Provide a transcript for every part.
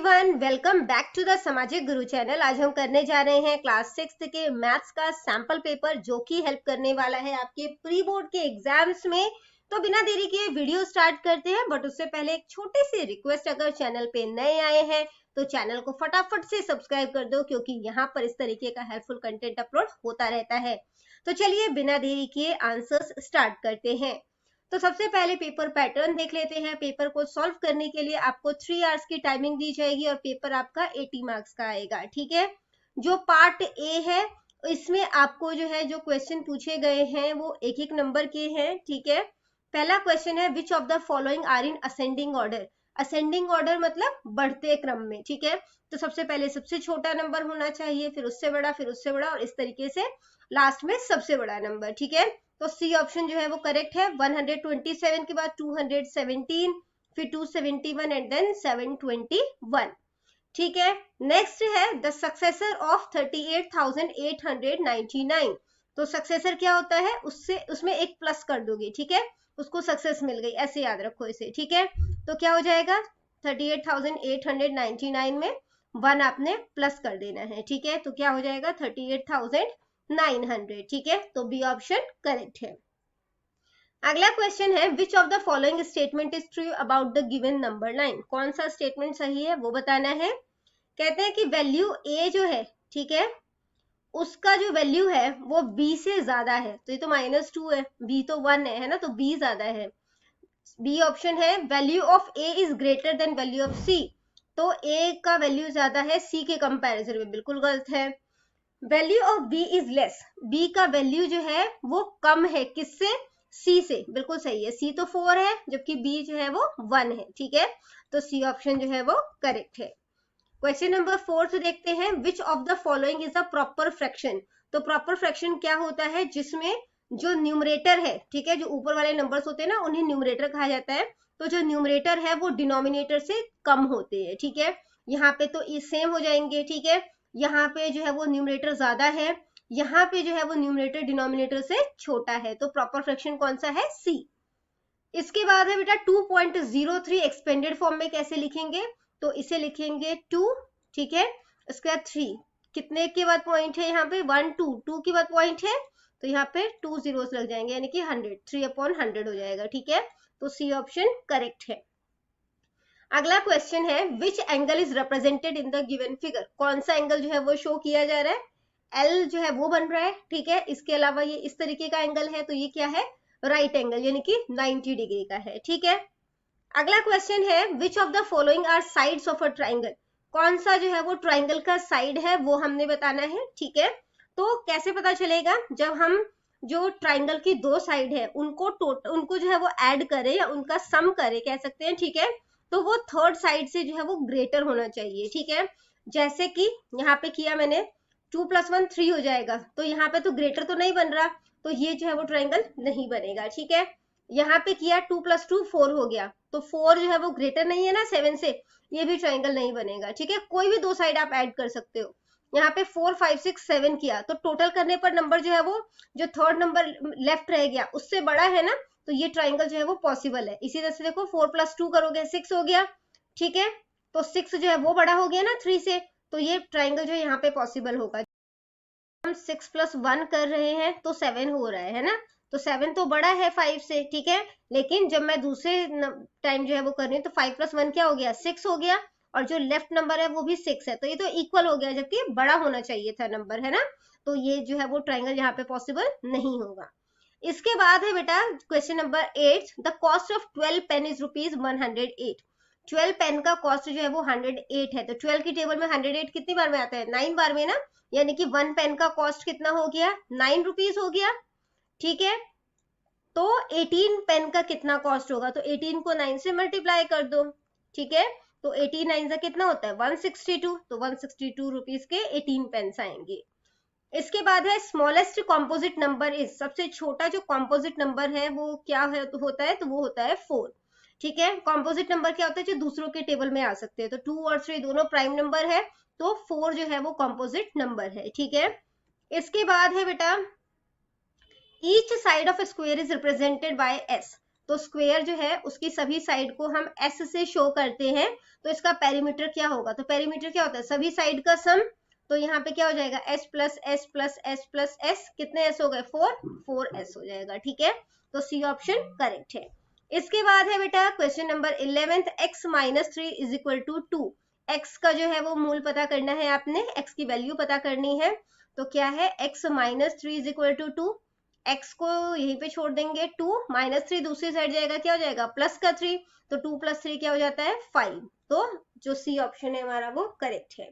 Everyone, welcome back to the Samajik Guru channel. आज हम करने जा रहे हैं क्लास 6 के मैथ्स का सैंपल पेपर, जो कि हेल्प करने वाला है आपके प्री बोर्ड के एग्जाम्स में। तो बिना देरी किए वीडियो स्टार्ट करते हैं, बट उससे पहले एक छोटी सी रिक्वेस्ट, अगर चैनल पे नए आए हैं तो चैनल को फटाफट से सब्सक्राइब कर दो, क्योंकि यहाँ पर इस तरीके का हेल्पफुल कंटेंट अपलोड होता रहता है। तो चलिए बिना देरी किए आंसर्स स्टार्ट करते हैं। तो सबसे पहले पेपर पैटर्न देख लेते हैं। पेपर को सॉल्व करने के लिए आपको 3 आवर्स की टाइमिंग दी जाएगी और पेपर आपका 80 मार्क्स का आएगा। ठीक है, जो पार्ट ए है इसमें आपको जो है जो क्वेश्चन पूछे गए हैं वो एक एक नंबर के हैं। ठीक है, पहला क्वेश्चन है which of the following are in ascending order. Ascending order मतलब बढ़ते क्रम में। ठीक है, तो सबसे पहले सबसे छोटा नंबर होना चाहिए, फिर उससे बड़ा, फिर उससे बड़ा, और इस तरीके से लास्ट में सबसे बड़ा नंबर। ठीक है, तो सी ऑप्शन जो है वो करेक्ट है। 127 के बाद 217, फिर 271 एंड देन 721। ठीक है, नेक्स्ट है द सक्सेसर ऑफ 38,899। तो सक्सेसर क्या होता है, उससे उसमें एक प्लस कर दोगे। ठीक है, उसको सक्सेस मिल गई, ऐसे याद रखो इसे। ठीक है, तो क्या हो जाएगा 38,899 में 1 आपने प्लस कर देना है। ठीक है, तो क्या हो जाएगा 38,900। ठीक है, तो बी ऑप्शन करेक्ट है। अगला क्वेश्चन है which of the following statement is true about the given number 9। कौन सा स्टेटमेंट सही है वो बताना है। कहते हैं कि वैल्यू ए जो है, ठीक है, उसका जो वैल्यू है वो बी से ज्यादा है। तो ये तो -2 है, बी तो 1 है ना, तो बी ज्यादा है। बी ऑप्शन है value of A is greater than value of C. तो ए का वैल्यू ज्यादा है सी के कंपैरिजन में, बिल्कुल गलत है। Value of B is less, B का वैल्यू जो है वो कम है, किससे, सी से, बिल्कुल सही है। सी तो 4 है जबकि बी जो है वो 1 है। ठीक है, तो सी ऑप्शन जो है वो करेक्ट है। क्वेश्चन नंबर 4 देखते हैं विच of the following is a proper fraction. तो प्रॉपर फ्रैक्शन क्या होता है, जिसमें जो न्यूमरेटर है, ठीक है, जो ऊपर वाले नंबर्स होते हैं ना उन्हें न्यूमरेटर कहा जाता है। तो जो न्यूमरेटर है वो डिनोमिनेटर से कम होते हैं। ठीक है, यहाँ पे तो सेम हो जाएंगे। ठीक है, यहाँ पे जो है वो न्यूमरेटर ज्यादा है, यहाँ पे जो है वो न्यूमरेटर डिनोमिनेटर से छोटा है। तो प्रॉपर फ्रैक्शन कौन सा है, सी। इसके बाद है बेटा 2.03 एक्सपेंडेड फॉर्म में कैसे लिखेंगे। तो इसे लिखेंगे 2, ठीक है, इसके बाद 3, कितने के बाद पॉइंट है यहाँ पे 1 2, 2 के बाद पॉइंट है, तो यहाँ पे 2 zeros लग जाएंगे, यानी कि 100, 3/100 हो जाएगा। ठीक है, तो सी ऑप्शन करेक्ट है। अगला क्वेश्चन है which angle is represented in the given figure. कौन सा एंगल जो है वो शो किया जा रहा है, एल जो है वो बन रहा है। ठीक है, इसके अलावा ये इस तरीके का एंगल है, तो ये क्या है, राइट एंगल, यानी कि 90 डिग्री का है। ठीक है, अगला क्वेश्चन है which of the following are sides of a triangle. कौन सा जो है वो ट्राइंगल का साइड है वो हमने बताना है। ठीक है, तो कैसे पता चलेगा, जब हम जो ट्राइंगल की दो साइड है उनको जो है वो ऐड करें या उनका सम करें, कह सकते हैं। ठीक है, तो वो थर्ड साइड से जो है वो ग्रेटर होना चाहिए। ठीक है, जैसे कि यहाँ पे किया मैंने, 2 + 1 3 हो जाएगा, तो यहाँ पे तो ग्रेटर तो नहीं बन रहा, तो ये जो है वो ट्राइंगल नहीं बनेगा। ठीक है, यहाँ पे किया 2 + 2 4 हो गया, तो 4 जो है वो ग्रेटर नहीं है ना 7 से, ये भी ट्राइंगल नहीं बनेगा। ठीक है, कोई भी दो साइड आप ऐड कर सकते हो। यहाँ पे 4 5 6 7 किया, तो टोटल करने पर नंबर जो है वो, जो थर्ड नंबर लेफ्ट रह गया उससे बड़ा है ना, तो ये ट्राइंगल जो है वो पॉसिबल है। इसी तरह से देखो 4 + 2 करोगे 6 हो गया। ठीक है, तो 6 जो है वो बड़ा हो गया ना 3 से, तो ये ट्राइंगल जो है यहाँ पे पॉसिबल होगा। हम 6 + 1 कर रहे हैं तो 7 हो रहा है ना, तो 7 तो बड़ा है 5 से। ठीक है, लेकिन जब मैं दूसरे टाइम जो है वो कर रही हूँ तो 5 + 1 क्या हो गया, 6 हो गया, और जो लेफ्ट नंबर है वो भी 6 है, तो ये तो इक्वल हो गया, जबकि बड़ा होना चाहिए था नंबर, है ना। तो ये जो है वो ट्राइंगल यहाँ पे पॉसिबल नहीं होगा। इसके बाद है बेटा question number 8, the cost of 12 pen is ₹108। 12 pen का कॉस्ट जो है वो 108 है, तो 12 की टेबल में 108 कितनी बार में आता है, 9 बार में ना, यानी कि 1 पेन का कॉस्ट कितना हो गया, 9 रुपीज हो गया। ठीक है, तो 18 पेन का कितना कॉस्ट होगा, तो 18 को 9 से मल्टीप्लाई कर दो। ठीक है, तो 18 9 से कितना होता है 162, तो 162 रुपीज के 18 पेन्स आएंगे। इसके बाद है स्मॉलेस्ट कॉम्पोजिट नंबर इज, सबसे छोटा जो कॉम्पोजिट नंबर है वो क्या है, तो होता है, तो वो होता है 4। ठीक है, कॉम्पोजिट नंबर क्या होता है, जो दूसरों के टेबल में आ सकते हैं, तो 2 और 3 दोनों प्राइम नंबर है, तो 4 जो है वो कॉम्पोजिट नंबर है। ठीक है, इसके बाद है बेटा each side of square is represented by S. तो स्क्वायर जो है उसकी सभी साइड को हम एस से शो करते हैं, तो इसका पेरीमीटर क्या होगा, तो पेरीमीटर क्या होता है, सभी साइड का सम। तो यहाँ पे क्या हो जाएगा, S plus S plus S plus S, कितने एस हो गए, 4 एस हो जाएगा, ठीक है। तो सी ऑप्शन करेक्ट है। इसके बाद है बेटा question number 11, x minus 3 is equal to 2। x का जो है वो मूल पता करना है आपने, x की वैल्यू पता करनी है। तो क्या है, x minus 3 is equal to 2, x को यहीं पे छोड़ देंगे, 2 माइनस 3 दूसरी साइड जाएगा, क्या हो जाएगा, प्लस का 3, तो 2 प्लस 3 क्या हो जाता है, 5। तो जो सी ऑप्शन है हमारा वो करेक्ट है।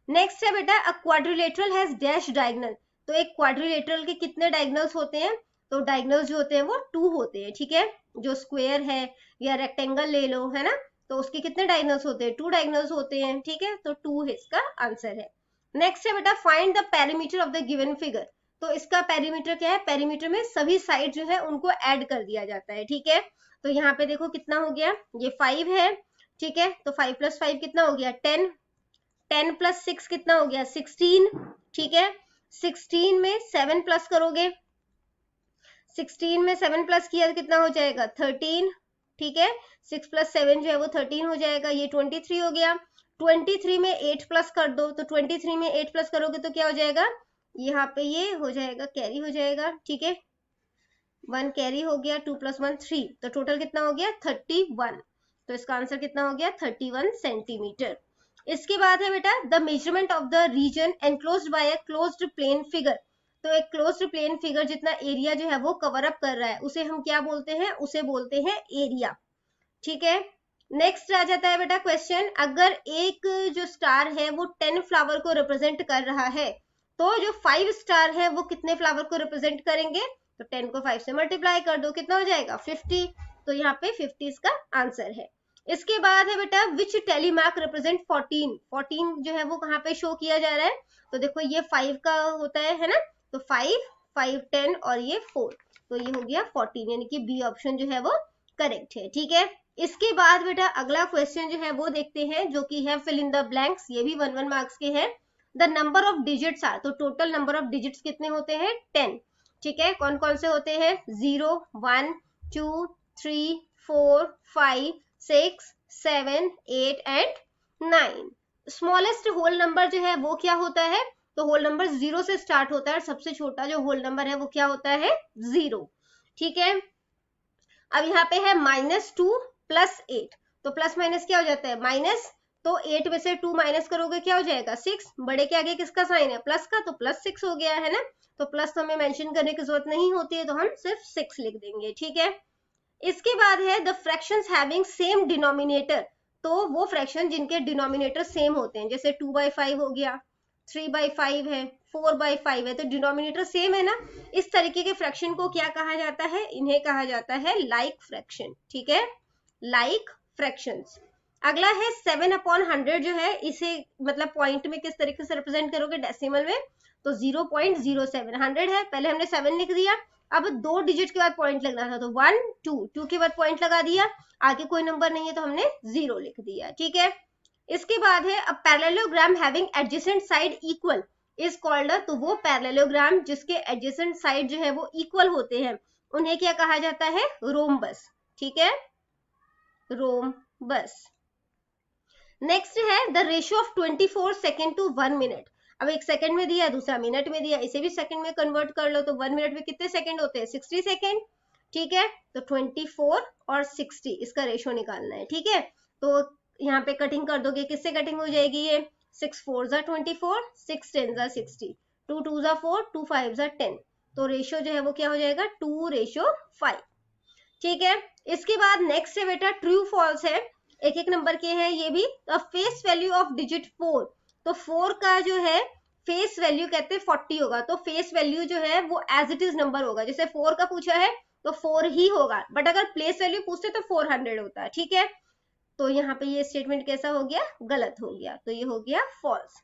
नेक्स्ट है बेटा, अ क्वाड्रिलेटरल हैज डैश डायगोनल। तो एक क्वाड्रिलेटरल के कितने डायगोनल्स होते हैं, तो डायगोनल्स जो होते हैं वो 2 होते हैं, ठीक है। जो स्क्वायर है या रेक्टेंगल ले लो, है ना, तो उसके कितने डायगोनल्स होते हैं, 2 डायगोनल्स होते हैं, ठीक है। तो 2 इसका आंसर है। नेक्स्ट है बेटा, find the perimeter of the given figure. तो इसका पेरीमीटर क्या है, पेरीमीटर में सभी साइड जो है उनको ऐड कर दिया जाता है, ठीक है। तो यहाँ पे देखो कितना हो गया, ये 5 है, ठीक है। तो 5 प्लस 5 कितना हो गया, 10, 10 प्लस 6 कितना हो गया, 16, ठीक है। 16 में 7 प्लस करोगे, 16 में 7 प्लस किया तो कितना हो जाएगा, 13, ठीक है। 6 प्लस 7 जो है वो 13 हो जाएगा, ये 23 हो गया। 23 में 8 प्लस कर दो, तो 23 में 8 प्लस करोगे तो क्या हो जाएगा, यहाँ पे ये हो जाएगा, कैरी हो जाएगा, ठीक है। 1 कैरी हो गया, 2 प्लस 1 3, तो टोटल कितना हो गया, 31। तो इसका आंसर कितना हो गया, 31 सेंटीमीटर। इसके बाद है बेटा, the measurement of the region enclosed by a closed plane figure. तो एक क्लोज्ड प्लेन फिगर जितना एरिया जो है वो कवर अप कर रहा है, उसे हम क्या बोलते हैं, उसे बोलते हैं एरिया, ठीक है। नेक्स्ट आ जाता है बेटा क्वेश्चन, अगर एक जो स्टार है वो 10 फ्लावर को रिप्रेजेंट कर रहा है, तो जो 5 स्टार है वो कितने फ्लावर को रिप्रेजेंट करेंगे, तो 10 को 5 से मल्टीप्लाई कर दो, कितना हो जाएगा, 50। तो यहाँ पे 50 इसका आंसर है। इसके बाद है बेटा, विच टेलीमार्क रिप्रेजेंट 14। 14 जो है वो कहाँ पे शो किया जा रहा है, तो देखो ये 5 का होता है ना, तो 5, 5, 10 और ये 4, तो ये हो गया 14, यानी कि बी ऑप्शन जो है वो करेक्ट है, ठीक है। इसके बाद बेटा अगला क्वेश्चन जो है वो देखते हैं, जो कि है फिल इन द ब्लैंक्स, ये भी 1 1 मार्क्स के हैं। The number of digits are, तो टोटल नंबर ऑफ डिजिट्स कितने होते हैं, 10, ठीक है। कौन कौन से होते हैं, 0, 1, 2, 3, 4, 5, 6, 7, 8 एंड 9। स्मॉलेस्ट होल नंबर जो है वो क्या होता है, तो होल नंबर 0 से स्टार्ट होता है, और सबसे छोटा जो होल नंबर है वो क्या होता है, 0, ठीक है। अब यहाँ पे है -2 + 8, तो प्लस माइनस क्या हो जाता है, माइनस, तो 8 में से 2 माइनस करोगे क्या हो जाएगा, 6, बड़े के आगे किसका साइन है, प्लस का, तो +6 हो गया है ना। तो प्लस तो हमें मेंशन करने की जरूरत नहीं होती है, तो हम सिर्फ 6 लिख देंगे, ठीक है। इसके बाद है the fractions having same denominator. तो वो फ्रैक्शन जिनके डिनोमिनेटर सेम होते हैं, जैसे 2/5 हो गया, 3/5 है, 4/5 है, तो डिनोमिनेटर सेम है ना। इस तरीके के फ्रैक्शन को क्या कहा जाता है, इन्हें कहा जाता है लाइक फ्रैक्शन, ठीक है, लाइक फ्रैक्शंस। अगला है 7/100 जो है, इसे मतलब पॉइंट में किस तरीके से रिप्रेजेंट करोगे, डेसिमल में, तो 0.07, 100 है, पहले हमने 7 लिख दिया, अब 2 डिजिट के बाद पॉइंट लगना था, तो 1 2, 2 के बाद पॉइंट लगा दिया, आगे कोई नंबर नहीं है तो हमने 0 लिख दिया, ठीक है। इसके बाद है a parallelogram having adjacent side equal is called, तो वो पैरेललोग्राम जिसके एडजेसेंट साइड जो है वो इक्वल होते हैं, उन्हें क्या कहा जाता है, रोम्बस, ठीक है, रोम्बस। नेक्स्ट है the ratio of 24 second to 1 minute. अब एक सेकंड में दिया, दूसरा मिनट में दिया, इसे भी सेकंड में कन्वर्ट कर लो, तो 1 मिनट में कितने सेकंड होते हैं, 60 सेकंड, ठीक है। तो 24 और 60 इसका रेशियो निकालना है, ठीक है। तो यहाँ पे कटिंग कर दोगे, किससे कटिंग हो जाएगी, ये 6 4 जा 24, 6 10 जा 60, 2 2 जा 4, 2 5 जा 10, तो रेशियो जो है वो क्या हो जाएगा, 2:5, ठीक है। इसके बाद नेक्स्ट है बेटा ट्रू फॉल्स है, एक एक नंबर के हैं ये भी। फेस वैल्यू ऑफ डिजिट 4, तो 4 का जो है फेस वैल्यू कहते हैं 40 होगा, तो फेस वैल्यू जो है वो एज इट इज नंबर होगा, जैसे 4 का पूछा है तो 4 ही होगा, बट अगर प्लेस वैल्यू पूछते तो 400 होता है, ठीक है। तो यहाँ पे ये स्टेटमेंट कैसा हो गया, गलत हो गया, तो ये हो गया फॉल्स।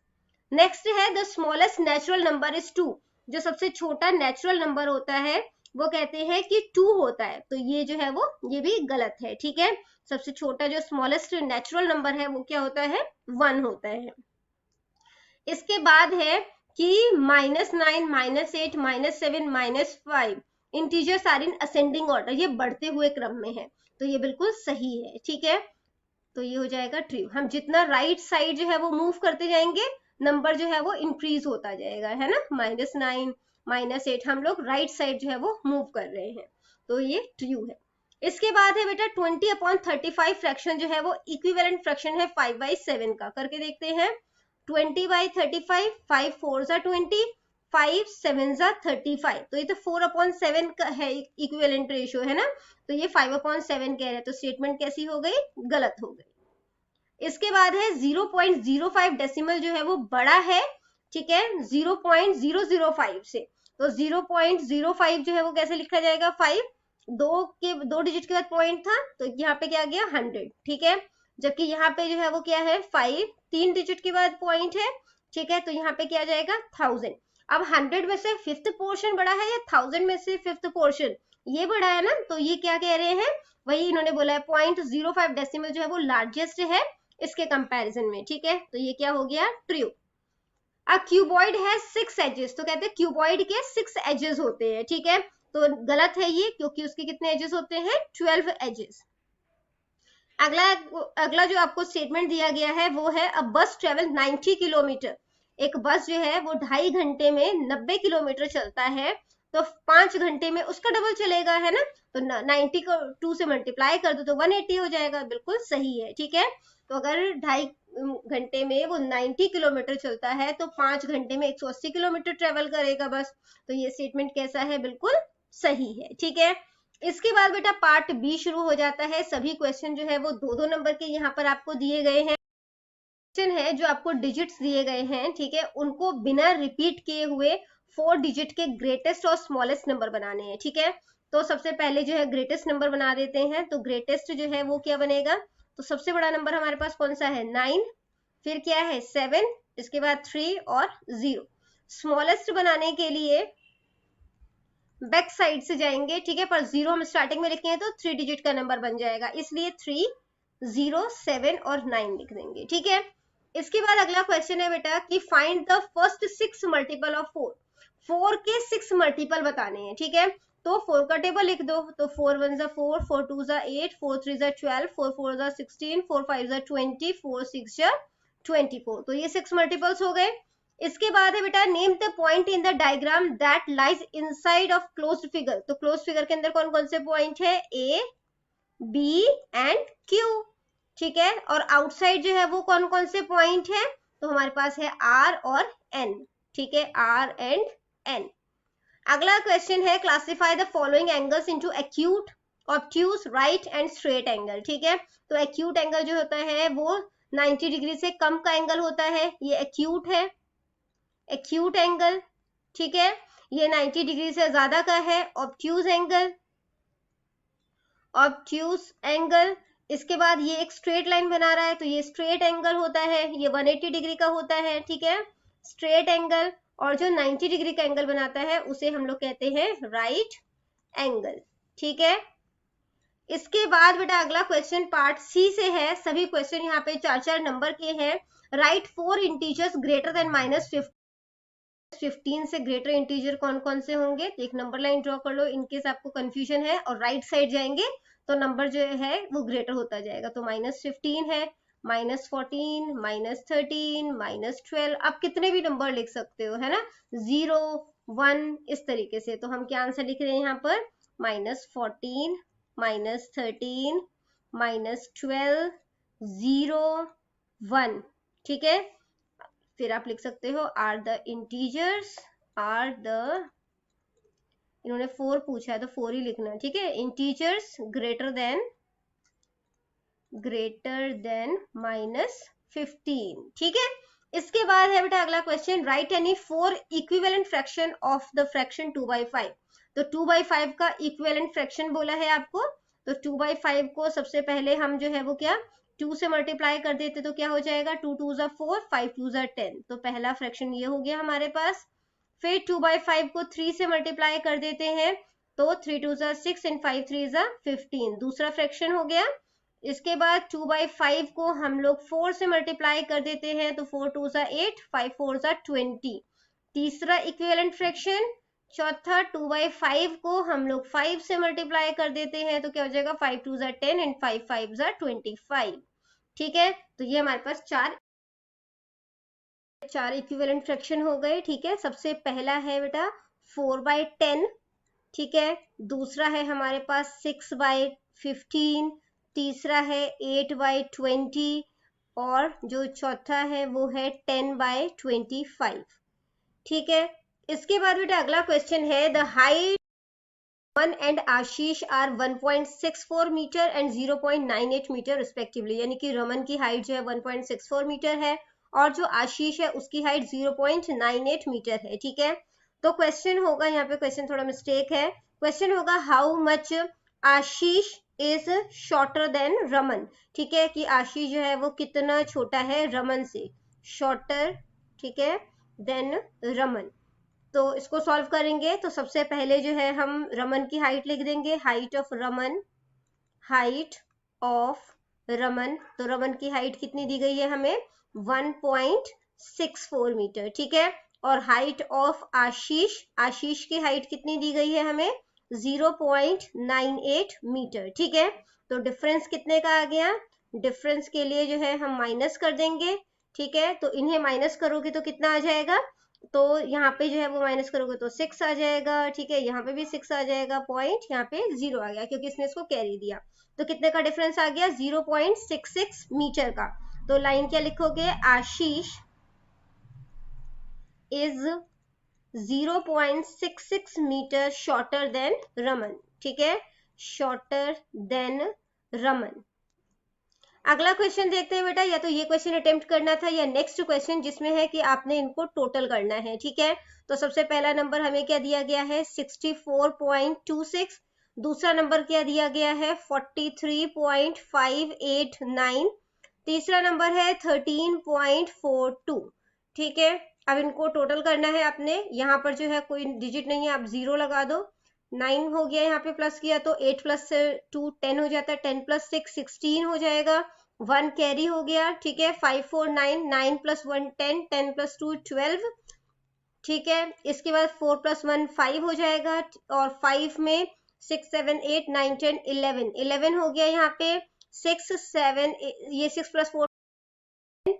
नेक्स्ट है the smallest natural number is 2, जो सबसे छोटा नेचुरल नंबर होता है वो कहते हैं कि 2 होता है, तो ये जो है वो ये भी गलत है, ठीक है। सबसे छोटा जो स्मॉलेस्ट नेचुरल नंबर है वो क्या होता है, 1 होता है। इसके बाद है कि -9, -8, -7, -5 integers are in ascending order, ये बढ़ते हुए क्रम में है, तो ये बिल्कुल सही है, ठीक है। तो ये हो जाएगा ट्रू। हम जितना राइट साइड जो है वो मूव करते जाएंगे, नंबर जो है वो इंक्रीज होता जाएगा, है ना। -9 -8 हम लोग राइट साइड जो है वो मूव कर रहे हैं, तो ये ट्रू है। इसके बाद है बेटा 20/35 फ्रैक्शन जो है वो इक्विवेलेंट फ्रैक्शन है 5/7 का। करके देखते हैं। 20/35, 5 4 20, 5 7 35, तो ये तो 4/7 का है इक्विवेलेंट रेशियो, है ना। तो ये 5/7 कह रहे हैं, तो स्टेटमेंट कैसी हो गई, गलत हो गई। इसके बाद है 0.05 डेसिमल जो है वो बड़ा है, ठीक है, 0.005 से। तो 0.05 जो है वो कैसे लिखा जाएगा, 5 दो डिजिट के बाद पॉइंट था, तो यहाँ पे क्या आ गया 100, ठीक है। जबकि यहाँ पे जो है वो क्या है 5 3 डिजिट के बाद पॉइंट है, ठीक है, तो यहाँ पे क्या जाएगा 1000। अब 100 में से फिफ्थ पोर्शन बड़ा है या 1000 में से फिफ्थ पोर्शन, ये बड़ा है ना, तो ये क्या कह रहे हैं, वही इन्होंने बोला है 0.05 डेसिमल जो है वो लार्जेस्ट है इसके कंपैरिजन में, ठीक है। तो ये क्या हो गया, ट्रू। अ क्यूबॉइड है 6 एजेस, तो कहते हैं क्यूबॉइड के 6 एजेस होते हैं, ठीक है। तो गलत है ये, क्योंकि उसके कितने एजेस होते हैं, 12 एजेस। अगला जो आपको स्टेटमेंट दिया गया है वो है अ बस ट्रेवल 90 किलोमीटर। एक बस जो है वो 2.5 घंटे में 90 किलोमीटर चलता है, तो 5 घंटे में उसका डबल चलेगा, है ना। तो 90 को 2 से मल्टीप्लाई कर दो तो 180 हो जाएगा, बिल्कुल सही है, ठीक है। तो अगर 2.5 घंटे में वो 90 किलोमीटर चलता है तो 5 घंटे में 180 किलोमीटर ट्रेवल करेगा बस। तो ये स्टेटमेंट कैसा है, बिल्कुल सही है, ठीक है। इसके बाद बेटा पार्ट बी शुरू हो जाता है। सभी क्वेश्चन जो है वो 2-2 नंबर के यहाँ पर आपको दिए गए हैं। क्वेश्चन है जो आपको डिजिट्स दिए गए हैं, ठीक है, उनको बिना रिपीट किए हुए 4 डिजिट के ग्रेटेस्ट और स्मॉलेस्ट नंबर बनाने हैं, ठीक है। तो सबसे पहले जो है ग्रेटेस्ट नंबर बना देते हैं। तो ग्रेटेस्ट जो है वो क्या बनेगा, तो सबसे बड़ा नंबर हमारे पास कौन सा है, 9, फिर क्या है 7, इसके बाद 3 और 0। स्मॉलेस्ट बनाने के लिए बैक साइड से जाएंगे, ठीक है, पर 0 हम स्टार्टिंग में लिखेंगे तो 3 डिजिट का नंबर बन जाएगा, इसलिए 3 0 7 और 9 लिख देंगे, ठीक है। इसके बाद अगला क्वेश्चन है बेटा कि find the first 6 multiple of 4। 4 के 6 मल्टीपल बताने हैं, ठीक है। तो 4 का टेबल लिख दो। तो 4 1 4, 4 2 8, 4 3 12, 4 4 16, 4 5 20, 4 6 24। तो ये 6 मल्टीपल्स हो गए। इसके बाद है बेटा name the point in the diagram that lies inside of closed figure. तो क्लोज्ड फिगर के अंदर कौन कौन से पॉइंट है, ए बी एंड क्यू, ठीक है। और आउटसाइड जो है वो कौन कौन से पॉइंट है, तो हमारे पास है आर और एन, ठीक है, आर एंड एन। अगला क्वेश्चन है classify the following angles into acute, obtuse, right and straight angle, ठीक है। तो एक्यूट एंगल जो होता है वो 90 डिग्री से कम का एंगल होता है, ये एक्यूट है, एक्यूट एंगल, ठीक है। ये 90 डिग्री से ज्यादा का है ऑब्ट्यूज एंगल, ऑब्ट्यूज एंगल। इसके बाद ये एक स्ट्रेट लाइन बना रहा है, तो ये स्ट्रेट एंगल होता है, ये 180 डिग्री का होता है, ठीक है, स्ट्रेट एंगल। और जो 90 डिग्री का एंगल बनाता है उसे हम लोग कहते हैं राइट एंगल, ठीक है। इसके बाद बेटा अगला क्वेश्चन पार्ट सी से है। सभी क्वेश्चन यहाँ पे 4-4 नंबर के हैं। राइट 4 इंटीजर्स ग्रेटर देन -15 से ग्रेटर इंटीजर कौन कौन से होंगे, तो एक नंबर लाइन ड्रॉ कर लो इनकेस आपको कंफ्यूजन है, और राइट साइड जाएंगे तो नंबर जो है वो ग्रेटर होता जाएगा। तो -15 है, -14, -13, -12, आप कितने भी नंबर लिख सकते हो, है ना, 0 1 इस तरीके से। तो हम क्या आंसर लिख रहे हैं यहाँ पर, -14, -13, -12, 0 1, ठीक है। फिर आप लिख सकते हो are the integers, are the, इन्होंने 4 पूछा है तो 4 ही लिखना है, ठीक है, इंटीजर्स ग्रेटर देन -15, ठीक है। इसके बाद है बेटा अगला question, right any 4 equivalent fraction of the fraction 2/5। तो 2/5 का इक्विवेलेंट फ्रैक्शन बोला है आपको। तो 2/5 को सबसे पहले हम जो है वो क्या 2 से मल्टीप्लाई कर देते तो क्या हो जाएगा, 2 2 4, 5 2 10। तो पहला फ्रैक्शन ये हो गया हमारे पास। फिर 2/5 को 3 से मल्टीप्लाई कर देते हैं, तो 3 2 6 एंड 5 3 15, दूसरा फ्रैक्शन हो गया। इसके बाद 2/5 को हम लोग 4 से मल्टीप्लाई कर देते हैं, तो 4 2 8, 5 4 20, तीसरा इक्विवेलेंट फ्रैक्शन। चौथा 2/5 को हम लोग 5 से मल्टीप्लाई कर देते हैं, तो क्या हो जाएगा 5 2 ज़ा 10 एंड 5 5 ज़ा 25। ठीक है, तो ये हमारे पास चार इक्विवेलेंट फ्रैक्शन हो गए। ठीक है, सबसे पहला है बेटा 4/10। ठीक है, दूसरा है हमारे पास 6/15, तीसरा है 8/20 और जो चौथा है वो है 10/25। ठीक है, इसके बाद बेटा अगला क्वेश्चन है the height Raman and Ashish are 1.64 metre and 0.98 metre respectively, यानी कि रमन की हाइट जो है 1.64 मीटर है और जो आशीष है उसकी हाइट 0.98 मीटर है। ठीक है, तो क्वेश्चन होगा, यहाँ पे क्वेश्चन थोड़ा मिस्टेक है, क्वेश्चन होगा how much Ashish is shorter than Raman. ठीक है, कि आशीष जो है वो कितना छोटा है रमन से, शॉर्टर, ठीक है, देन रमन। तो इसको सॉल्व करेंगे तो सबसे पहले जो है हम रमन की हाइट लिख देंगे, height of Raman, height of Raman, तो रमन की हाइट कितनी दी गई है हमें 1.64 मीटर। ठीक है, और हाइट ऑफ आशीष, आशीष की हाइट कितनी दी गई है हमें 0.98 मीटर। ठीक है, तो डिफरेंस कितने का आ गया, डिफरेंस के लिए जो है हम माइनस कर देंगे। ठीक है, तो इन्हें माइनस करोगे तो कितना आ जाएगा, तो यहाँ पे जो है वो माइनस करोगे तो 6 आ जाएगा। ठीक है, यहाँ पे भी 6 आ जाएगा, पॉइंट यहाँ पे 0 आ गया क्योंकि इसने इसको कैरी दिया। तो कितने का डिफरेंस आ गया 0.66 मीटर का। तो लाइन क्या लिखोगे, Ashish is 0.66 metre shorter than Raman. ठीक है, शॉर्टर देन रमन। अगला क्वेश्चन देखते हैं बेटा, या तो ये क्वेश्चन अटेम्प्ट करना था या नेक्स्ट क्वेश्चन जिसमें है कि आपने इनको टोटल करना है। ठीक है, तो सबसे पहला नंबर हमें क्या दिया गया है 64.26, दूसरा नंबर क्या दिया गया है 43.589, तीसरा नंबर है 13.42। ठीक है, अब इनको टोटल करना है आपने, यहाँ पर जो है कोई डिजिट नहीं है, आप 0 लगा दो, 9 हो गया, यहाँ पे प्लस किया तो 8 प्लस 2 10 हो जाता है, 10 प्लस 6 16 हो जाएगा, 1 कैरी हो गया। ठीक है, 5 4 9, 9 प्लस 1 10, 10 प्लस 2 12। ठीक है, इसके बाद 4 प्लस 1 5 हो जाएगा और 5 में 6 7 8 9 10 11 11 हो गया, यहाँ पे 6 7 ये 6 प्लस 4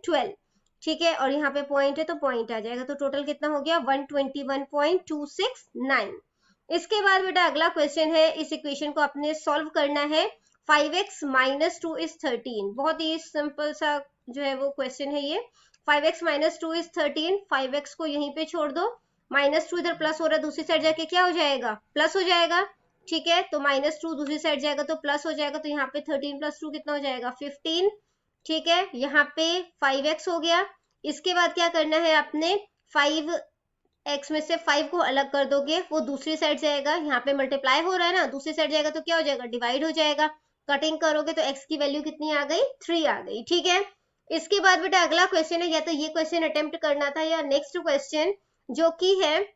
12। ठीक है, और यहाँ पे पॉइंट है तो पॉइंट आ जाएगा, तो टोटल कितना हो गया 121.269। इसके बाद बेटा अगला क्वेश्चन है, इस इक्वेशन को आपने सॉल्व करना है। 5x माइनस 2 इज 13, बहुत ही सिंपल सा जो है वो क्वेश्चन है ये। 5x माइनस 2 इज 13, 5x को यहीं पे छोड़ दो, माइनस 2 इधर प्लस हो रहा है, दूसरी साइड जाके क्या हो जाएगा प्लस हो जाएगा। ठीक है, तो माइनस 2 दूसरी साइड जाएगा तो प्लस हो जाएगा, तो यहाँ पे 13 प्लस 2 कितना हो जाएगा 15। ठीक है, यहाँ पे 5x हो गया। इसके बाद क्या करना है आपने, 5x में से 5 को अलग कर दोगे, वो दूसरी साइड जाएगा, यहाँ पे मल्टीप्लाई हो रहा है ना, दूसरी साइड जाएगा तो क्या हो जाएगा डिवाइड हो जाएगा, कटिंग करोगे तो x की वैल्यू कितनी आ गई 3 आ गई। ठीक है, इसके बाद बेटा अगला क्वेश्चन है, या तो ये क्वेश्चन अटेम्प्ट करना था या नेक्स्ट क्वेश्चन जो कि है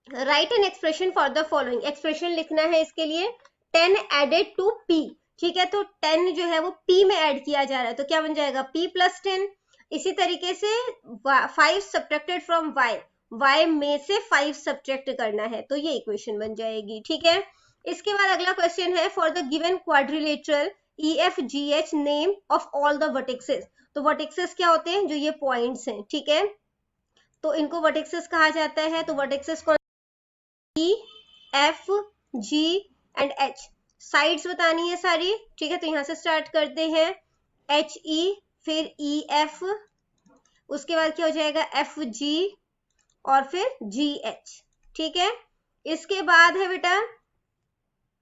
right an expression for the following, expression लिखना है इसके लिए 10 एडेड टू p। ठीक है, तो 10 जो है वो p में ऐड किया जा रहा है, तो क्या बन जाएगा p प्लस 10। इसी तरीके से 5 सब्ट्रैक्टेड फ्रॉम y, y में से 5 सब्ट्रैक्ट करना है, तो ये इक्वेशन बन जाएगी। ठीक है, इसके बाद अगला क्वेश्चन है for the given quadrilateral EFGH name of all the vertexes. तो वर्टेक्सेस क्या होते हैं, जो ये पॉइंट्स हैं। ठीक है, तो इनको वर्टेक्सेस कहा जाता है, तो वर्टेक्सेस कौन E, F, G and H, sides बतानी है सारी। ठीक है, तो यहां से स्टार्ट करते हैं HE, फिर EF, उसके बाद क्या हो जाएगा FG और फिर GH। ठीक है, इसके बाद है बेटा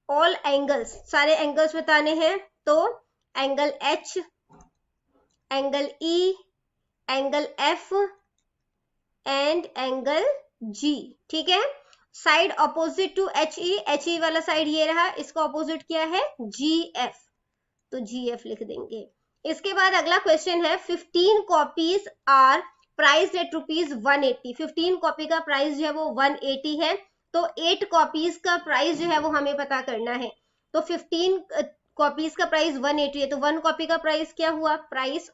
ऑल एंगल्स, सारे एंगल्स बताने हैं, तो angle H, angle E, angle F and angle G। ठीक है, साइड अपोजिट टू HE वाला साइड ये रहा, इसका अपोजिट क्या है GF, तो GF लिख देंगे। इसके बाद अगला क्वेश्चन है 15 copies are price at ₹180, 15 copy का प्राइस जो है वो 180 है, तो 8 कॉपीज का प्राइस जो है वो हमें पता करना है। तो 15 कॉपीज का प्राइस 180 है, तो 1 कॉपी का प्राइस क्या हुआ, प्राइस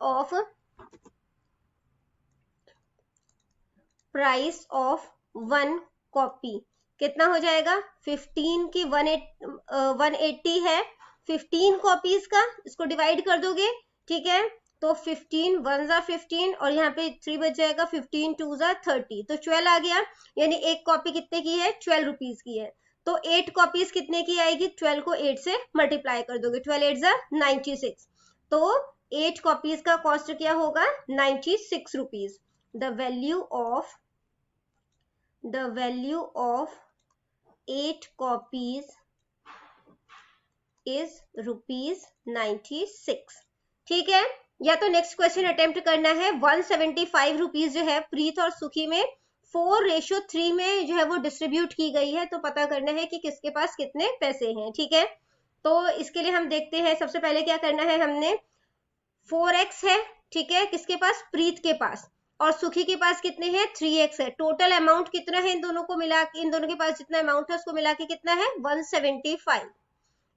ऑफ 1 कॉपी कितना हो जाएगा, 15 की 180 है, 15 कॉपीज का, इसको डिवाइड कर दोगे, ठीक है, तो 15 1 जा 15 और यहाँ पे 3 बच जाएगा, 15 2 जा 30, तो 12 आ गया, यानी एक कॉपी कितने की है, 12 रुपीज की है। तो 8 कॉपीज कितने की आएगी, 12 को 8 से मल्टीप्लाई कर दोगे, 12 8 जा 96, तो 8 कॉपीज का कॉस्ट क्या होगा, 96 rupees. The value of 8 copies is ₹96। ठीक है, या तो नेक्स्ट क्वेश्चन अटेम्प्ट करना है। 175 रुपीज जो है प्रीत और सुखी में 4:3 में जो है वो डिस्ट्रीब्यूट की गई है, तो पता करना है कि किसके पास कितने पैसे हैं। ठीक है, तो इसके लिए हम देखते हैं, सबसे पहले क्या करना है, हमने 4x है, ठीक है, किसके पास, प्रीत के पास, और सुखी के पास कितने हैं, 3x है। टोटल अमाउंट कितना है इन दोनों को मिला के, इन दोनों के पास जितना अमाउंट है उसको मिला के कितना है, 175।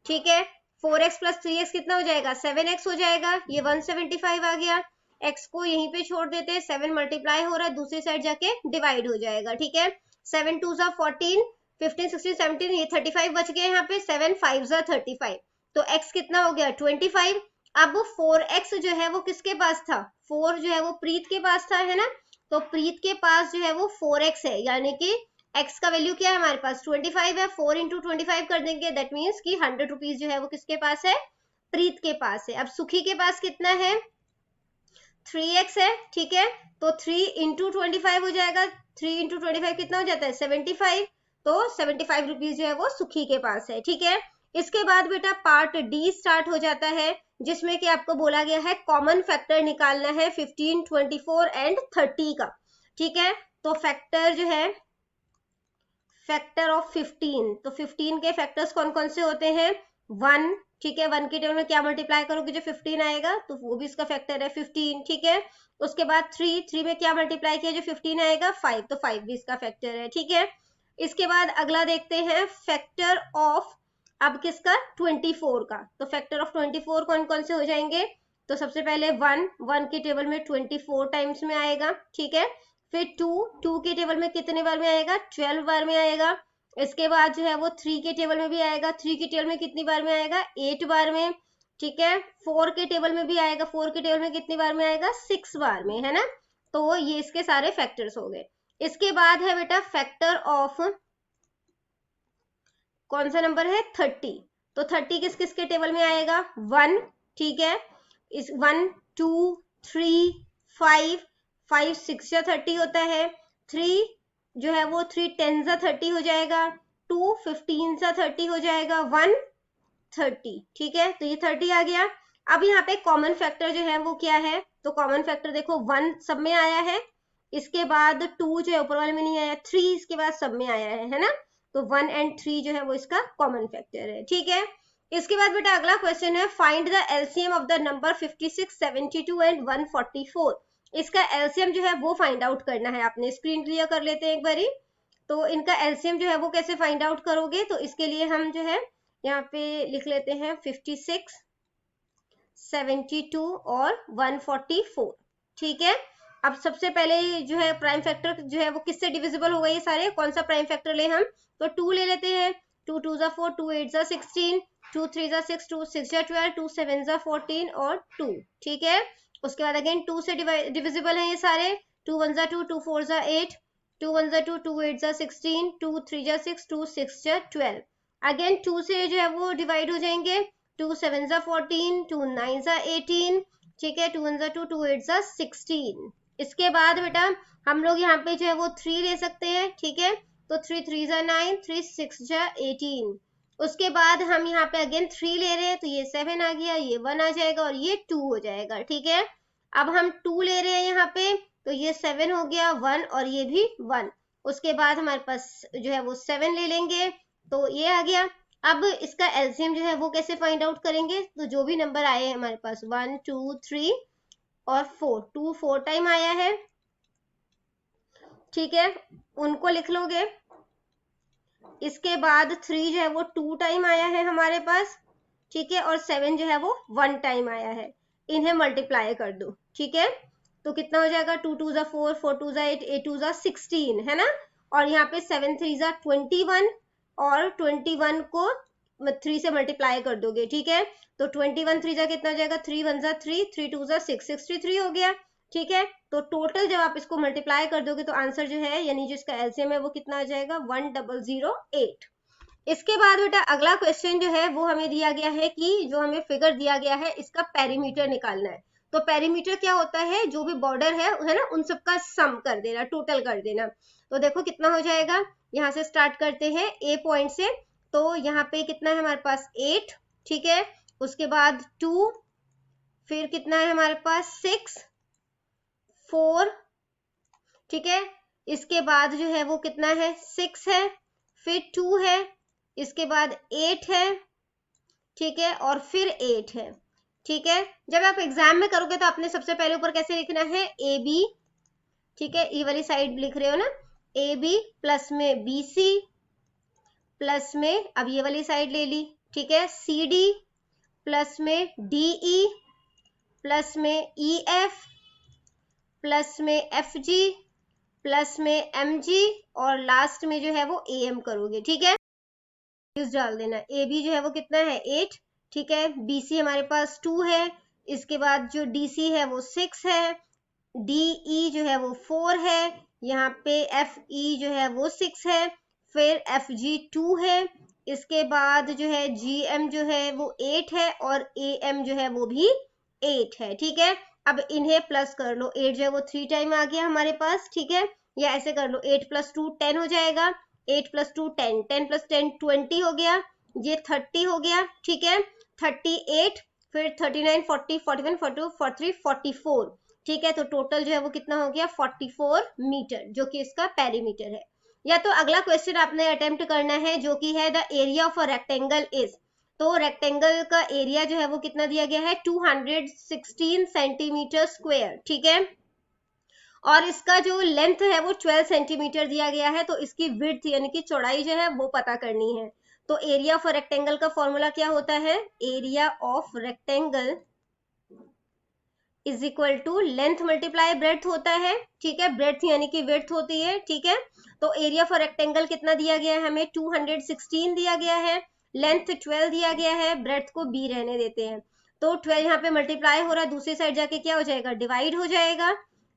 ठीक है, 4x प्लस 3x कितना हो जाएगा, 7x हो जाएगा, ये 175 आ गया। x को यहीं पे छोड़ देते हैं, 7 मल्टीप्लाई हो रहा है, दूसरी साइड जाके डिवाइड हो जाएगा। ठीक है, 7 2 जा 14, 15 16 17, ये 35 बच गए यहाँ पे, 7 5 जा 35, तो x कितना हो गया, 25। अब 4x जो है वो किसके पास था, 4 जो है वो प्रीत के पास था, है ना, तो प्रीत के पास जो है वो 4x है, यानी कि x का वैल्यू क्या है हमारे पास, 25 है, 4 इंटू 25 कर देंगे, दैट मीन्स कि 100 रुपीज जो है वो किसके पास है, प्रीत के पास है। अब सुखी के पास कितना है, 3x है, ठीक है, तो 3 इंटू 25 हो जाएगा, 3 इंटू 25 कितना हो जाता है, 75, तो 75 रुपीज जो है वो सुखी के पास है। ठीक है, इसके बाद बेटा पार्ट डी स्टार्ट हो जाता है, जिसमें कि आपको बोला गया है कॉमन फैक्टर निकालना है 15, 24 एंड 30 का। ठीक है, तो फैक्टर जो है, फैक्टर ऑफ 15, तो 15 के फैक्टर्स कौन कौन से होते हैं, 1, ठीक है, 1 के टेबल में क्या मल्टीप्लाई करोगे, जो 15 आएगा तो वो भी इसका फैक्टर है 15। ठीक है, उसके बाद 3 में क्या मल्टीप्लाई किया, जो 15 आएगा 5, तो 5 भी इसका फैक्टर है। ठीक है, इसके बाद अगला देखते हैं फैक्टर ऑफ, अब किसका, 24 का, तो फैक्टर ऑफ 24 कौन कौन से हो जाएंगे, तो सबसे पहले 1 के टेबल में 24 टाइम्स में आएगा। ठीक है, फिर 2 के टेबल में कितने बार में आएगा, 12 बार में आएगा। इसके बाद जो है वो 3 के टेबल में भी आएगा, 3 के टेबल में कितनी बार में आएगा, 8 बार में। ठीक है, 4 के टेबल में भी आएगा, 4 के टेबल में कितनी बार में आएगा, 6 बार में, है ना, तो ये इसके सारे फैक्टर्स हो गए। इसके बाद है बेटा फैक्टर ऑफ, कौन सा नंबर है, 30, तो 30 किस किस के टेबल में आएगा, 1, ठीक है, इस 1 2 3 5 5 6 या 30 होता है, 3 जो है वो 3 10 सा 30 हो जाएगा, 2 15 सा 30 हो जाएगा, 1 30। ठीक है, तो ये 30 आ गया। अब यहाँ पे कॉमन फैक्टर जो है वो क्या है, तो कॉमन फैक्टर देखो 1 सब में आया है, इसके बाद 2 जो है ऊपर वाले में नहीं आया, 3 इसके बाद सब में आया है ना, तो 1 एंड 3 जो है वो इसका कॉमन फैक्टर है। ठीक है, इसके बाद बेटा अगला क्वेश्चन है, find the LCM of the number 56, 72 and 144। इसका एलसीएम जो है वो फाइंड आउट करना है, आपने स्क्रीन क्लियर कर लेते हैं एक बारी। तो इनका एलसीएम जो है वो कैसे फाइंड आउट करोगे, तो इसके लिए हम जो है यहाँ पे लिख लेते हैं 56, 72 और 144। ठीक है, अब सबसे पहले जो है प्राइम फैक्टर जो है वो किससे डिविजिबल हो गए ये सारे, कौन सा प्राइम फैक्टर ले हम, तो 2 ले लेते हैं, 2 2 जा 4, 2 8 जा 16, 2 3 जा 6, 2 6 जा 12, 2 7 जा 14 और 2। ठीक है, उसके बाद अगेन 2 से डिविजिबल है ये सारे, 2 1 जा 2, 2 4 जा 8, 2 1 जा 2, 2 8 जा 16, 2 3 जा 6, 2 6 जा 12। अगेन 2 से जो है वो डिवाइड हो जाएंगे, 2 7 जा 14, 2 9 जा 18, ठीक है, 2 1 जा 2, 2 8 जा 16। इसके बाद बेटा हम लोग यहाँ पे जो है वो 3 ले सकते हैं। ठीक है, तो 3 3 जा 9, 3 6 जा 18। उसके बाद हम यहाँ पे अगेन 3 ले रहे हैं, तो ये 7 आ गया, ये 1 आ जाएगा और ये 2 हो जाएगा। ठीक है, अब हम 2 ले रहे हैं यहाँ पे, तो ये 7 हो गया, 1 और ये भी 1। उसके बाद हमारे पास जो है वो 7 ले लेंगे, तो ये आ गया। अब इसका एलसीएम जो है वो कैसे फाइंड आउट करेंगे, तो जो भी नंबर आए हैं हमारे पास 1 2 3 और 4, 2 4 टाइम आया है, ठीक है, उनको लिख लोगे। इसके बाद 3 जो है वो 2 टाइम आया है हमारे पास, ठीक है, और 7 जो है वो 1 टाइम आया है, इन्हें मल्टीप्लाई कर दो। ठीक है, तो कितना हो जाएगा, 2 2 जा 4, 4 2 जा 8, 8 2 जा 16, है ना, और यहाँ पे 7 3 जा 21 और 21 को 3 से मल्टीप्लाई कर दोगे, ठीक है। तो 21 3 जा कितना हो जाएगा, 3 1 जा 3, 3 2 जा 6, 63 हो गया, ठीक है। तो टोटल जब आप इसको मल्टीप्लाई कर दोगे तो आंसर जो है यानी जो इसका एलसीएम है वो कितना आ जाएगा, 1008। इसके बाद बेटा अगला क्वेश्चन जो है वो हमें दिया गया है कि जो हमें फिगर दिया गया है इसका पेरीमीटर निकालना है। तो पेरीमीटर क्या होता है, जो भी बॉर्डर है ना, उन सबका सम कर देना, टोटल कर देना। तो देखो कितना हो जाएगा, यहाँ से स्टार्ट करते हैं ए पॉइंट से। तो यहाँ पे कितना है हमारे पास 8, ठीक है। उसके बाद 2, फिर कितना है हमारे पास 6 4, ठीक है। इसके बाद जो है वो कितना है 6 है, फिर 2 है, इसके बाद 8 है, ठीक है, और फिर 8 है, ठीक है। जब आप एग्जाम में करोगे तो आपने सबसे पहले ऊपर कैसे लिखना है, ए बी, ठीक है, ई वाली साइड लिख रहे हो ना, ए बी प्लस में बी सी प्लस में, अब ये वाली साइड ले ली, ठीक है, सी डी प्लस में डी ई प्लस में ई एफ प्लस में एफ जी प्लस में एम जी और लास्ट में जो है वो ए एम करोगे, ठीक है। डाल देना, ए बी जो है वो कितना है 8, ठीक है, बी सी हमारे पास 2 है, इसके बाद जो डी सी है वो 6 है, डी ई जो है वो 4 है, यहाँ पे एफ ई जो है वो 6 है, फिर एफ जी 2 है, इसके बाद जो है जी एम जो है वो 8 है और ए एम जो है वो भी 8 है, ठीक है। अब इन्हें प्लस कर लो, 8 जो है वो 3 टाइम आ गया हमारे पास, ठीक है, या ऐसे कर लो 8 + 2 10 हो जाएगा, 8 + 2 10, 10 + 10 20 हो गया, ये 30 हो गया, ठीक है, 38, फिर 39 40 41 42 43 44, ठीक है। तो टोटल जो है वो कितना हो गया 44 मीटर, जो कि इसका पेरीमीटर है। या तो अगला क्वेश्चन आपने अटेम्प्ट करना है जो कि है the area of a rectangle is. तो रेक्टेंगल का एरिया जो है वो कितना दिया गया है 216 सेंटीमीटर स्क्वायर, ठीक है। और इसका जो लेंथ है वो 12 सेंटीमीटर दिया गया है, तो इसकी विड्थ यानी कि चौड़ाई जो है वो पता करनी है। तो एरिया ऑफ रेक्टेंगल का फॉर्मूला क्या होता है, area of rectangle is equal to length multiply breadth होता है, ठीक है, ब्रेड्थ यानी कि विड्थ होती है, ठीक है। तो एरिया फॉर रेक्टेंगल कितना दिया गया है हमें 216 दिया गया है, लेंथ 12 दिया गया है, ब्रेड्थ को b रहने देते हैं। तो 12 यहाँ पे मल्टीप्लाई हो रहा है, दूसरी साइड जाके क्या हो जाएगा, डिवाइड हो जाएगा,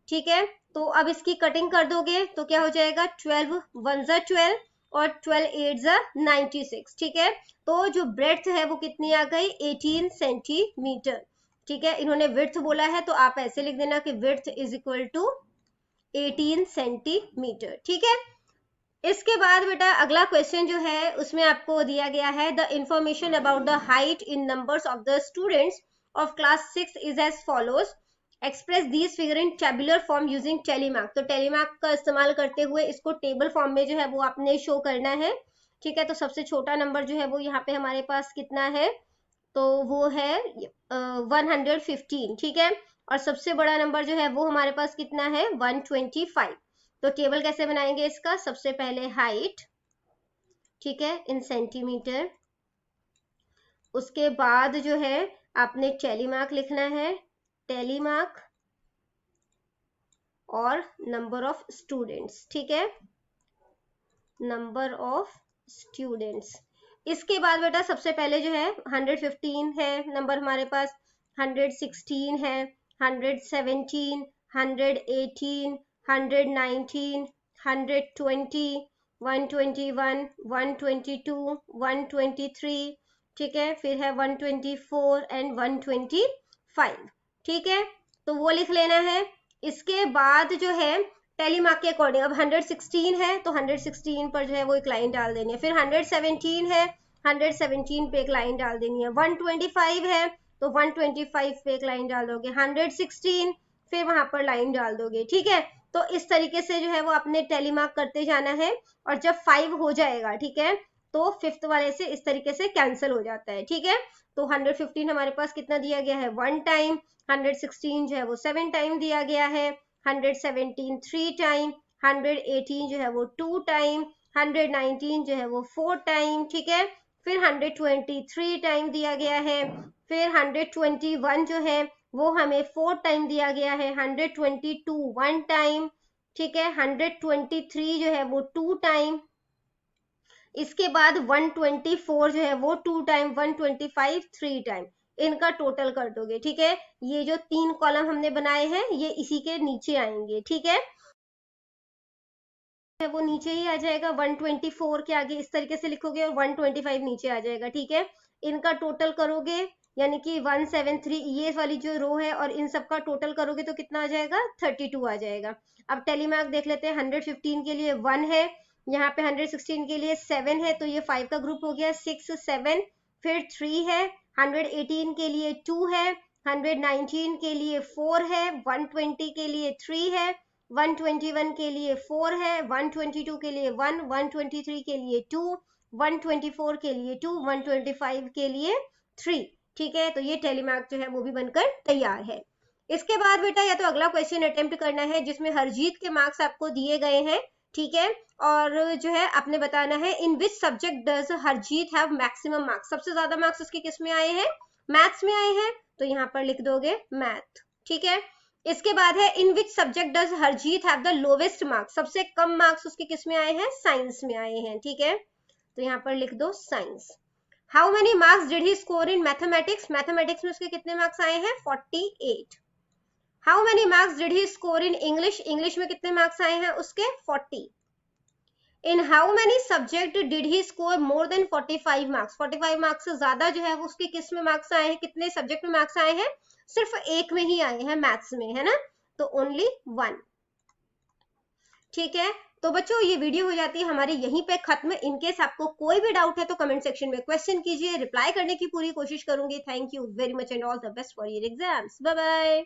ठीक है। तो अब इसकी कटिंग कर दोगे तो क्या हो जाएगा 12 1 जा 12 और 12 8 जा 96, ठीक है। तो जो ब्रेड्थ है वो कितनी आ गई 18 सेंटीमीटर, ठीक है। इन्होंने विड्थ बोला है तो आप ऐसे लिख देना कि width is equal to 18 centimetre, ठीक है। इसके बाद बेटा अगला क्वेश्चन जो है उसमें आपको दिया गया है the information about the height in numbers of the students of class 6 is as follows, express these figure in tabular form using tally mark. तो टेलीमार्क का इस्तेमाल करते हुए इसको टेबल फॉर्म में जो है वो आपने शो करना है, ठीक है। तो सबसे छोटा नंबर जो है वो यहाँ पे हमारे पास कितना है, तो वो है 115, ठीक है। और सबसे बड़ा नंबर जो है वो हमारे पास कितना है 125। तो टेबल कैसे बनाएंगे इसका, सबसे पहले हाइट, ठीक है, इन सेंटीमीटर, उसके बाद जो है आपने टेलीमार्क लिखना है, टेलीमार्क और नंबर ऑफ स्टूडेंट्स, ठीक है, नंबर ऑफ स्टूडेंट्स। इसके बाद बेटा सबसे पहले जो है 115 है नंबर हमारे पास, 116 है, 117, 118, 119, 120, 121, 122, 123, ठीक है, फिर है 124 एंड 125, ठीक है। तो वो लिख लेना है। इसके बाद जो है टेलीमार्क के अकॉर्डिंग अब 116 है तो 116 पर जो है वो एक लाइन डाल देनी है, फिर 117 है 117 पे एक लाइन डाल देनी है, 125 है तो 125 पे एक लाइन डाल दोगे, 116 फिर वहां पर लाइन डाल दोगे, ठीक है। तो इस तरीके से जो है वो अपने टेलीमार्क करते जाना है, और जब 5 हो जाएगा, ठीक है, तो फिफ्थ वाले से इस तरीके से कैंसिल हो जाता है, ठीक है। तो 115 हमारे पास कितना दिया गया है 1 टाइम, 116 जो है वो 7 टाइम दिया गया है, 117 3 टाइम, 118 जो है वो 2 टाइम, 119 जो है वो 4 टाइम, ठीक है। फिर 123 टाइम दिया गया है, फिर 121 जो है वो हमें 4 टाइम दिया गया है, 122 1 टाइम, ठीक है। 123 जो है वो 2 टाइम, इसके बाद 124 जो है वो 2 टाइम, 125 3 टाइम, इनका टोटल कर दोगे। ठीक है, ये जो 3 कॉलम हमने बनाए हैं ये इसी के नीचे आएंगे। ठीक है, वो नीचे ही आ जाएगा, 124 के आगे इस तरीके से लिखोगे और 125 नीचे आ जाएगा। ठीक है, इनका टोटल करोगे यानी कि 173, ये वाली जो रो है और इन सब का टोटल करोगे तो कितना आ जाएगा, 32 आ जाएगा। अब टेलीमार्क देख लेते हैं। 115 के लिए 1 है, यहाँ पे 116 के लिए 7 है, तो ये 5 का ग्रुप हो गया, 6 7, फिर 3 है, 118 के लिए 2 है, 119 के लिए 4 है, 120 के लिए 3 है, 121 के लिए 4 है, 122 के लिए 1, 123 के लिए 2, 124 के लिए 2, 125 के लिए 3। ठीक है, तो ये टेलीमार्क जो है वो भी बनकर तैयार है। इसके बाद बेटा या तो अगला क्वेश्चन अटेम्प्ट करना है जिसमें हरजीत के मार्क्स आपको दिए गए हैं। ठीक है, और जो है आपने बताना है in which subject does Harjeet have maximum marks, सबसे ज्यादा मार्क्स उसके किस में आए हैं, मैथ्स में आए हैं, तो यहाँ पर लिख दोगे मैथ। ठीक है, इसके बाद है in which subject does Harjeet have the lowest marks, सबसे कम मार्क्स उसके किस में आए हैं, साइंस में आए हैं। ठीक है, तो यहाँ पर लिख दो science. How many marks did he score in mathematics, mathematics में उसके कितने मार्क्स आए हैं, 48। How many marks did he score in English, English में कितने मार्क्स आए हैं उसके, 40। In how many subject did he score more than 45 marks, 45 marks से ज्यादा जो है वो उसके किस में मार्क्स आए हैं, कितने सब्जेक्ट में मार्क्स आए हैं, सिर्फ एक में ही आए हैं, मैथ्स में, है ना, तो ओनली 1। ठीक है, तो बच्चों ये वीडियो हो जाती है हमारी यहीं पे खत्म। इनकेस आपको कोई भी डाउट है तो कमेंट सेक्शन में क्वेश्चन कीजिए, रिप्लाई करने की पूरी कोशिश करूंगी। Thank you very much and all the best for your exams. Bye bye.